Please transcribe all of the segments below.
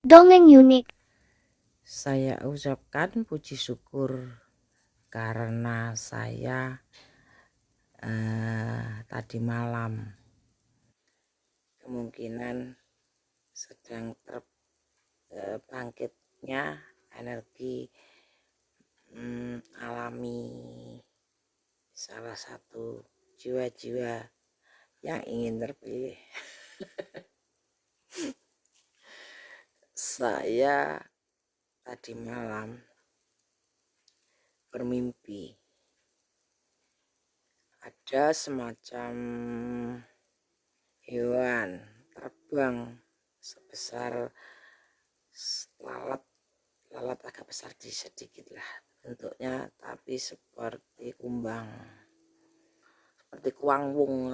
Dongeng unik. Saya ucapkan puji syukur karena saya tadi malam kemungkinan sedang terbangkitnya energi alami salah satu jiwa-jiwa yang ingin terpilih. Saya tadi malam bermimpi ada semacam hewan terbang sebesar lalat agak besar sedikit lah bentuknya, tapi seperti kumbang, seperti kuangwung,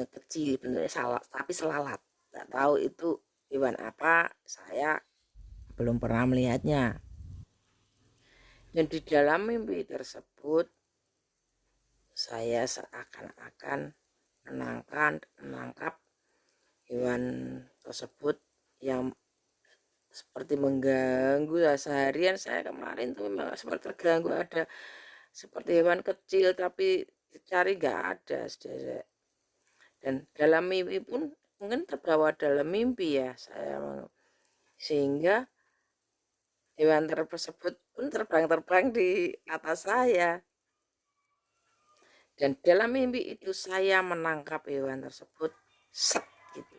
kecil bentuknya tapi selalat. Nggak tahu itu hewan apa, saya belum pernah melihatnya. Dan di dalam mimpi tersebut saya seakan-akan menangkap hewan tersebut yang seperti mengganggu ya. Seharian saya kemarin tuh memang seperti terganggu, ada seperti hewan kecil tapi dicari nggak ada. Dan dalam mimpi pun mungkin terbawa dalam mimpi ya saya, sehingga hewan tersebut pun terbang-terbang di atas saya. Dan dalam mimpi itu saya menangkap hewan tersebut, set gitu.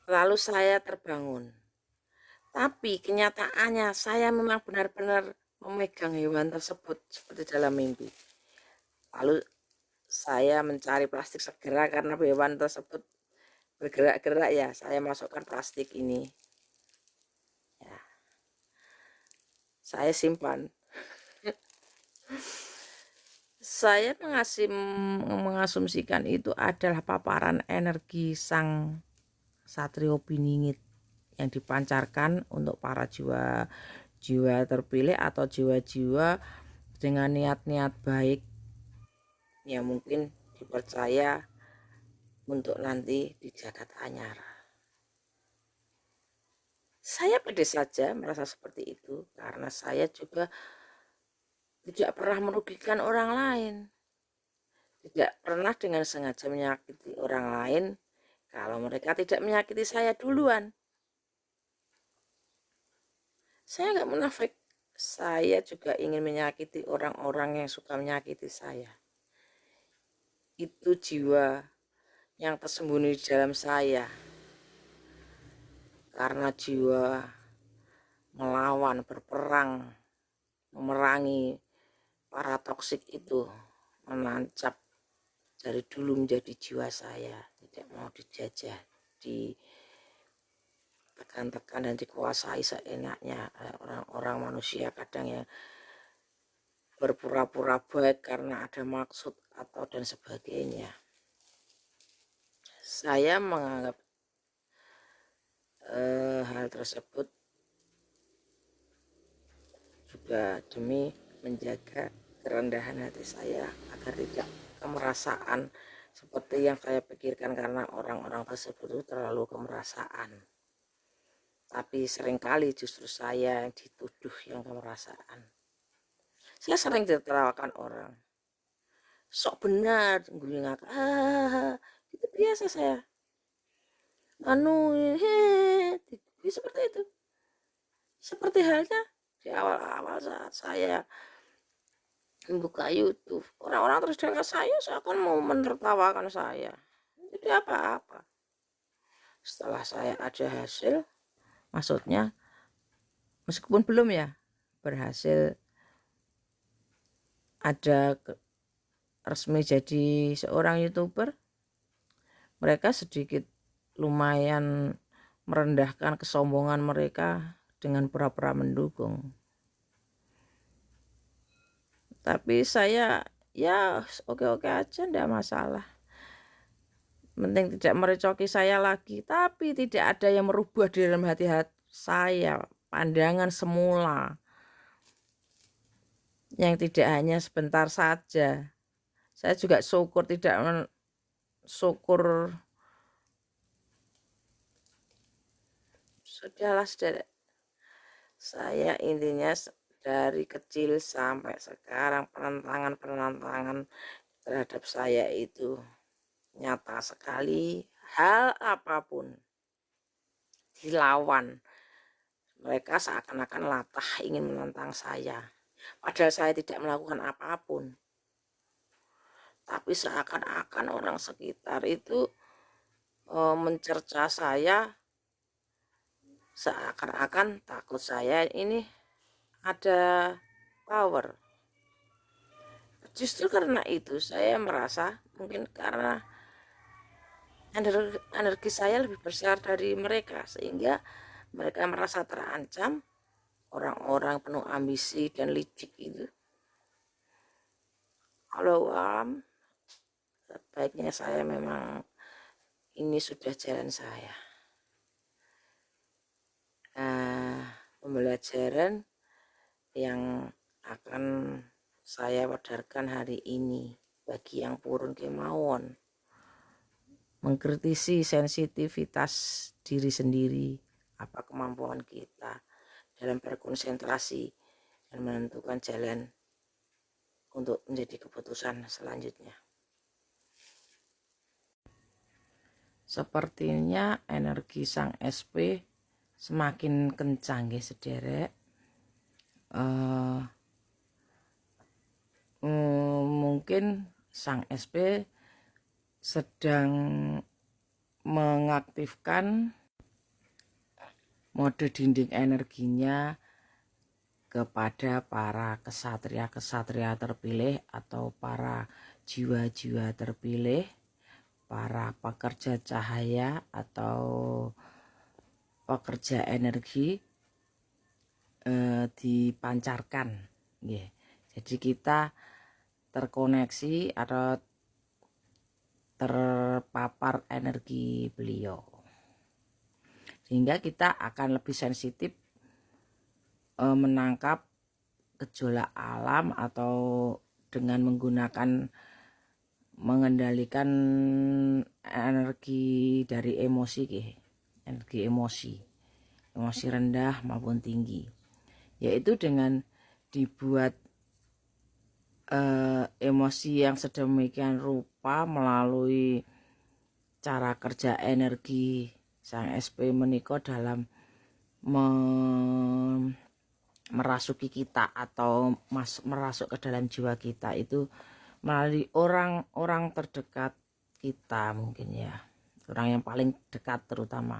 Lalu saya terbangun. Tapi kenyataannya saya memang benar-benar memegang hewan tersebut seperti dalam mimpi. Lalu saya mencari plastik segera karena hewan tersebut bergerak-gerak ya. Saya masukkan plastik ini. Ya, saya simpan. Saya mengasumsikan itu adalah paparan energi sang Satrio Piningit yang dipancarkan untuk para jiwa terpilih atau jiwa-jiwa dengan niat-niat baik yang mungkin dipercaya untuk nanti di jagat anyar. Saya pede saja merasa seperti itu karena saya juga tidak pernah merugikan orang lain, tidak pernah dengan sengaja menyakiti orang lain kalau mereka tidak menyakiti saya duluan. Saya nggak munafik, saya juga ingin menyakiti orang-orang yang suka menyakiti saya. Itu jiwa yang tersembunyi di dalam saya, karena jiwa melawan, berperang, memerangi para toksik itu menancap dari dulu menjadi jiwa saya. Tidak mau dijajah, ditekan-tekan dan dikuasai seenaknya orang-orang manusia kadang yang berpura-pura baik karena ada maksud atau dan sebagainya. Saya menganggap hal tersebut juga demi menjaga kerendahan hati saya agar tidak kemerasaan seperti yang saya pikirkan, karena orang-orang tersebut itu terlalu kemerasaan. Tapi seringkali justru saya yang dituduh yang kemerasaan. Saya sering ditertawakan orang. Sok benar, gue ngakak, itu biasa saya. Seperti itu. Seperti halnya di awal-awal saat saya membuka YouTube, orang-orang terus dengar saya seakan mau menertawakan saya. Jadi apa-apa. Setelah saya ada hasil, maksudnya meskipun belum ya berhasil ada resmi jadi seorang YouTuber, mereka sedikit lumayan merendahkan kesombongan mereka dengan pura-pura mendukung. Tapi saya ya oke-oke aja, enggak masalah. Penting tidak merecoki saya lagi, tapi tidak ada yang merubah di dalam hati saya. Pandangan semula yang tidak hanya sebentar saja. Saya juga syukur tidak syukur. Sudahlah saudara, saya intinya dari kecil sampai sekarang penentangan terhadap saya itu nyata sekali. Hal apapun dilawan, mereka seakan-akan latah ingin menentang saya, padahal saya tidak melakukan apapun. Tapi seakan-akan orang sekitar itu mencerca saya, seakan-akan takut saya ini ada power. Justru karena itu saya merasa mungkin karena energi saya lebih besar dari mereka, sehingga mereka merasa terancam. Orang-orang penuh ambisi dan licik itu, kalau sebaiknya saya memang ini sudah jalan saya. Pembelajaran yang akan saya wadarkan hari ini bagi yang purun kemauan, mengkritisi sensitivitas diri sendiri, apa kemampuan kita dalam berkonsentrasi dan menentukan jalan untuk menjadi keputusan selanjutnya. Sepertinya energi sang SP semakin kencang ya sederek. Mungkin sang SP sedang mengaktifkan mode dinding energinya kepada para kesatria-kesatria terpilih atau para jiwa-jiwa terpilih, para pekerja cahaya atau pekerja energi dipancarkan. Jadi kita terkoneksi atau terpapar energi beliau, sehingga kita akan lebih sensitif menangkap gejolak alam atau dengan mengendalikan energi dari emosi, energi emosi rendah maupun tinggi, yaitu dengan dibuat emosi yang sedemikian rupa melalui cara kerja energi sang SP menika dalam merasuki kita atau merasuk ke dalam jiwa kita, itu melalui orang-orang terdekat kita, mungkin ya orang yang paling dekat terutama,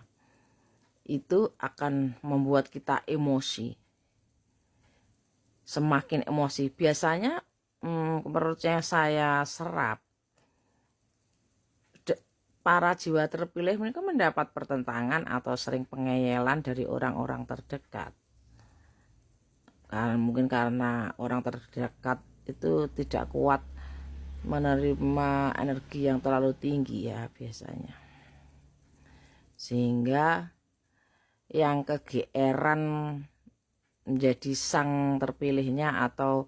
itu akan membuat kita emosi, semakin emosi. Biasanya menurut yang saya serap, para jiwa terpilih mereka mendapat pertentangan atau sering pengeyelan dari orang-orang terdekat. Mungkin karena orang terdekat itu tidak kuat menerima energi yang terlalu tinggi ya biasanya, sehingga yang kegeeran menjadi sang terpilihnya atau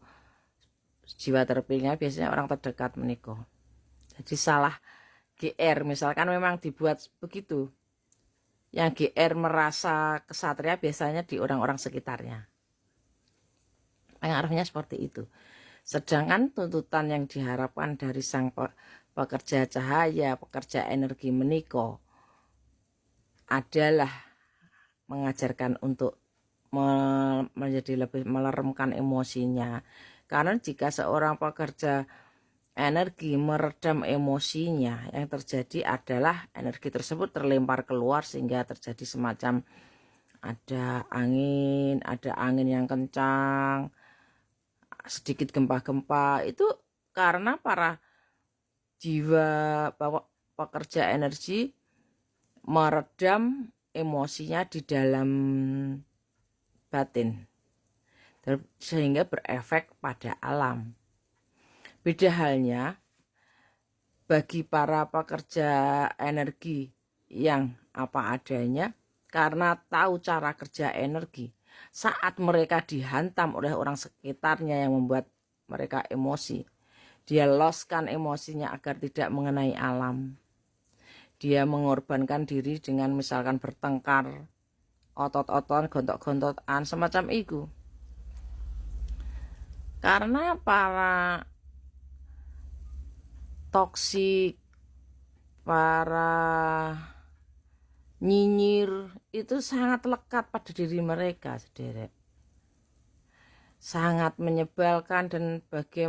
jiwa terpilihnya biasanya orang terdekat menikah. Jadi salah GR, misalkan memang dibuat begitu, yang GR merasa kesatria biasanya di orang-orang sekitarnya, pengaruhnya seperti itu. Sedangkan tuntutan yang diharapkan dari sang pekerja cahaya, pekerja energi menika adalah mengajarkan untuk menjadi lebih meleremkan emosinya. Karena jika seorang pekerja energi meredam emosinya, yang terjadi adalah energi tersebut terlempar keluar, sehingga terjadi semacam ada angin yang kencang, sedikit gempa-gempa. Itu karena para jiwa pekerja energi meredam emosinya di dalam batin, sehingga berefek pada alam. Beda halnya bagi para pekerja energi yang apa adanya, karena tahu cara kerja energi, saat mereka dihantam oleh orang sekitarnya yang membuat mereka emosi, dia loskan emosinya agar tidak mengenai alam. dia mengorbankan diri dengan misalkan bertengkar, otot-ototan, gontok-gontokan, semacam itu. Karena para toksik, para nyinyir itu sangat lekat pada diri mereka, sederek. Sangat menyebalkan dan bagi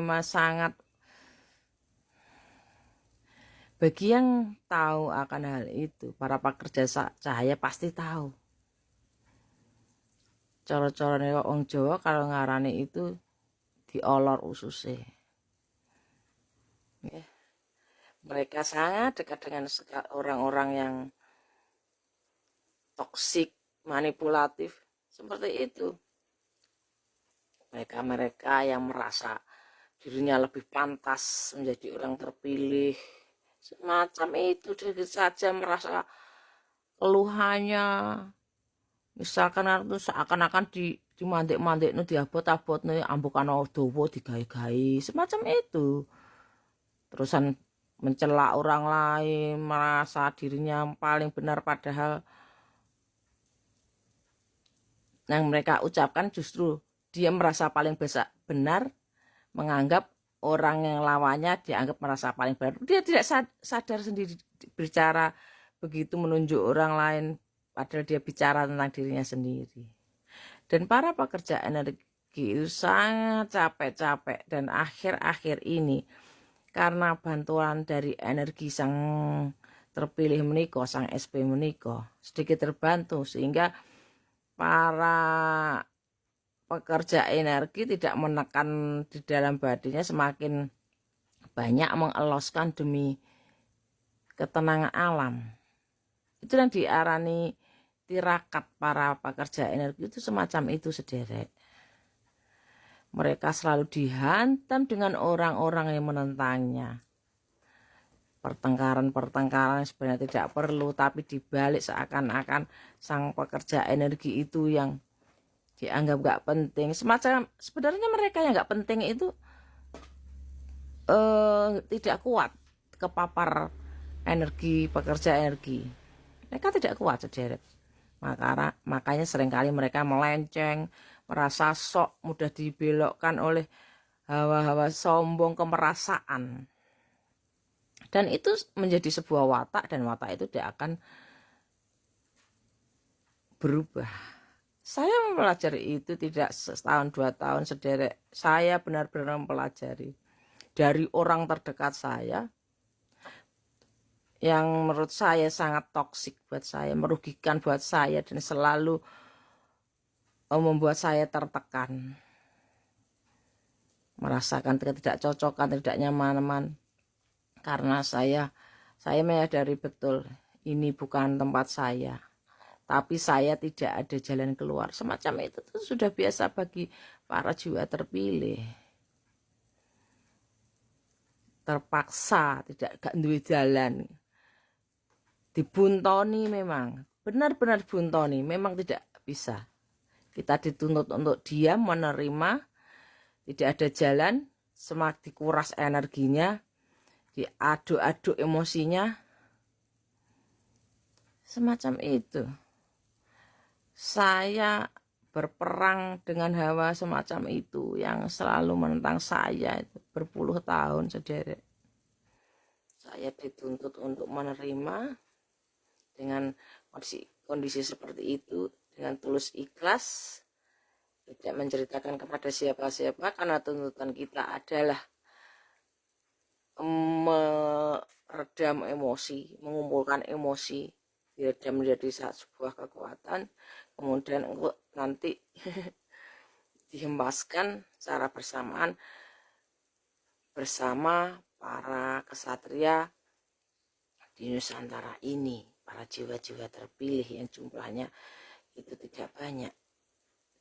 yang tahu akan hal itu, para pekerja cahaya pasti tahu. Cara-carane wong Jawa kalau ngarani itu diolor ususe. Mereka sangat dekat dengan orang-orang yang toksik, manipulatif, seperti itu. Mereka yang merasa dirinya lebih pantas menjadi orang terpilih, semacam itu, sedikit saja merasa keluhannya, misalkan itu seakan-akan dimandik-mandik, diabot-abot, ambukan dawa digai-gai, semacam itu. Terusan mencela orang lain, merasa dirinya paling benar, padahal yang mereka ucapkan justru dia merasa paling benar, menganggap orang yang lawannya dianggap merasa paling benar. Dia tidak sadar sendiri bicara begitu, menunjuk orang lain, padahal dia bicara tentang dirinya sendiri. Dan para pekerja energi itu sangat capek-capek, dan akhir-akhir ini karena bantuan dari energi sang terpilih meniko, sang SP meniko, sedikit terbantu, sehingga para pekerja energi tidak menekan di dalam badannya, semakin banyak mengeloskan demi ketenangan alam. Itu yang diarani tirakat para pekerja energi itu, semacam itu, sederek. Mereka selalu dihantam dengan orang-orang yang menentangnya. Pertengkaran-pertengkaran sebenarnya tidak perlu, tapi dibalik seakan-akan sang pekerja energi itu yang dianggap gak penting. Semacam sebenarnya mereka yang gak penting itu tidak kuat kepapar energi, pekerja energi. Mereka tidak kuat, sederek. Makanya seringkali mereka melenceng, merasa sok, mudah dibelokkan oleh hawa-hawa sombong, kemerasaan. Dan itu menjadi sebuah watak, dan watak itu tidak akan berubah. Saya mempelajari itu tidak setahun 2 tahun, sederek. Saya benar-benar mempelajari dari orang terdekat saya yang menurut saya sangat toksik buat saya, merugikan buat saya, dan selalu membuat saya tertekan, merasakan ketidakcocokan, tidak nyaman, karena saya menyadari betul ini bukan tempat saya, tapi saya tidak ada jalan keluar. Semacam itu sudah biasa bagi para jiwa terpilih, terpaksa, tidak gak duwe jalan, dibuntoni, memang benar-benar buntoni, memang tidak bisa. Kita dituntut untuk diam, menerima, tidak ada jalan, semakin dikuras energinya, diaduk-aduk emosinya, semacam itu. Saya berperang dengan hawa semacam itu yang selalu menentang saya itu berpuluh tahun, sederek. Saya dituntut untuk menerima dengan kondisi seperti itu, dengan tulus ikhlas, tidak menceritakan kepada siapa-siapa, karena tuntutan kita adalah meredam emosi, mengumpulkan emosi, diredam menjadi sebuah kekuatan, kemudian nanti dihembaskan secara bersamaan bersama para kesatria di Nusantara ini, para jiwa-jiwa terpilih yang jumlahnya itu tidak banyak.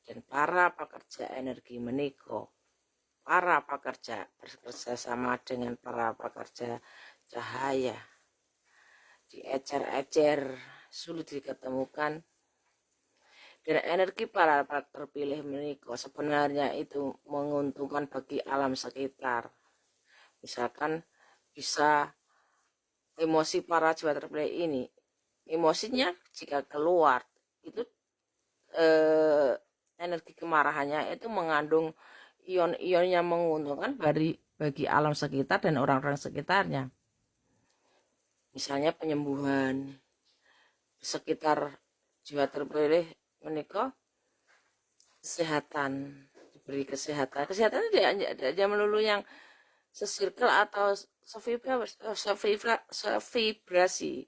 Dan para pekerja energi meniko, para pekerja bekerja sama dengan para pekerja cahaya, diecer-ecer, sulit diketemukan. Dan energi para terpilih meniko sebenarnya itu menguntungkan bagi alam sekitar. Misalkan bisa emosi para jiwa terpilih ini, emosinya jika keluar itu energi kemarahannya itu mengandung ion-ion yang menguntungkan bagi alam sekitar dan orang-orang sekitarnya. Misalnya penyembuhan sekitar jiwa terpilih menikah, kesehatan, diberi kesehatan. Kesehatan tidak melulu yang sesirkel atau sevibrasi,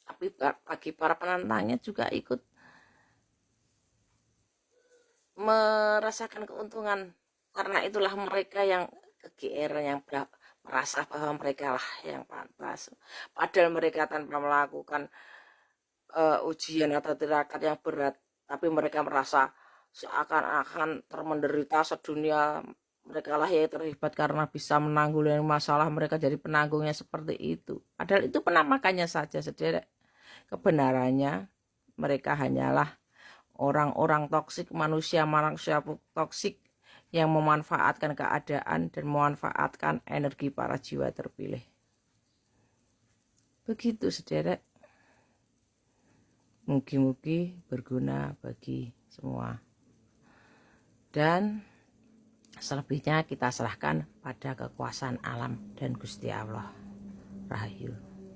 tapi bagi para penantangnya juga ikut merasakan keuntungan, karena itulah mereka yang kegeeran, yang merasa bahwa mereka lah yang pantas, padahal mereka tanpa melakukan ujian atau tirakat yang berat, tapi mereka merasa seakan-akan termenderita sedunia. Mereka lah yang terhebat karena bisa menanggulangi masalah, mereka jadi penanggungnya seperti itu. Padahal itu penamakannya saja, saudara. Kebenarannya mereka hanyalah orang-orang toksik, manusia toksik yang memanfaatkan keadaan dan memanfaatkan energi para jiwa terpilih. Begitu, saudara. Mugi-mugi berguna bagi semua. Dan selebihnya kita serahkan pada kekuasaan alam dan Gusti Allah. Rahayu.